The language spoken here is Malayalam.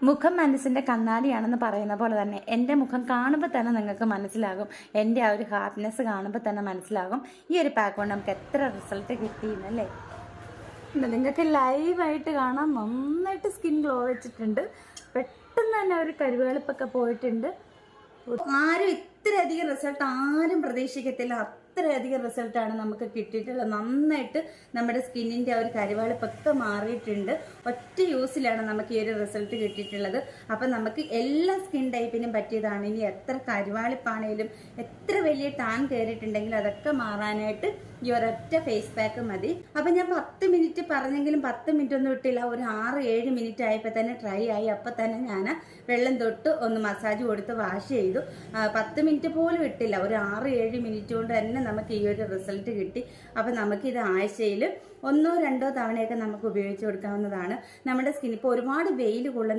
മുഖം മനസ്സിന്റെ കണ്ണാടിയാണെന്ന് പറയുന്ന പോലെ തന്നെ എൻ്റെ മുഖം കാണുമ്പോൾ തന്നെ നിങ്ങൾക്ക് മനസ്സിലാകും, എൻ്റെ ആ ഒരു ഹാപ്പിനെസ് കാണുമ്പോൾ തന്നെ മനസ്സിലാകും ഈ ഒരു പാക്ക് കൊണ്ട് നമുക്ക് എത്ര റിസൾട്ട് കിട്ടിയെന്നല്ലേ. നിങ്ങൾക്ക് ലൈവായിട്ട് കാണാം, നന്നായിട്ട് സ്കിൻ ഗ്ലോ വെച്ചിട്ടുണ്ട്, പെട്ടെന്ന് തന്നെ ഒരു കരുവേളിപ്പൊക്കെ പോയിട്ടുണ്ട്. ആരും ഇത്രയധികം റിസൾട്ട് ആരും പ്രതീക്ഷിക്കത്തില്ല, അത്രയധികം റിസൾട്ടാണ് നമുക്ക് കിട്ടിയിട്ടുള്ളത്. നന്നായിട്ട് നമ്മുടെ സ്കിന്നിൻ്റെ ആ ഒരു കരുവാളിപ്പൊക്കെ മാറിയിട്ടുണ്ട്. ഒറ്റ യൂസിലാണ് നമുക്ക് ഈ ഒരു റിസൾട്ട് കിട്ടിയിട്ടുള്ളത്. അപ്പം നമുക്ക് എല്ലാ സ്കിൻ ടൈപ്പിനും പറ്റിയതാണ്. ഇനി എത്ര കരുവാളിപ്പാണേലും എത്ര വലിയ ടാൻ കയറിയിട്ടുണ്ടെങ്കിലും അതൊക്കെ മാറാനായിട്ട് ഈ ഒരൊറ്റ ഫേസ് പാക്ക് മതി. അപ്പം ഞാൻ 10 മിനിറ്റ് പറഞ്ഞെങ്കിലും 10 മിനിറ്റ് ഒന്നും ഇട്ടില്ല, ഒരു 6-7 മിനിറ്റ് ആയപ്പോൾ തന്നെ ട്രൈ ആയി. അപ്പം തന്നെ ഞാൻ വെള്ളം തൊട്ട് ഒന്ന് മസാജ് കൊടുത്ത് വാഷ് ചെയ്തു. 10 മിനിറ്റ് പോലും ഇട്ടില്ല, ഒരു 6-7 മിനിറ്റ് കൊണ്ട് തന്നെ നമുക്ക് ഈ ഒരു റിസൾട്ട് കിട്ടി. അപ്പം നമുക്കിത് ആഴ്ചയിൽ 1-2 തവണയൊക്കെ നമുക്ക് ഉപയോഗിച്ച് കൊടുക്കാവുന്നതാണ്. നമ്മുടെ സ്കിൻ ഇപ്പോൾ ഒരുപാട് വെയിൽ കൊള്ളുന്ന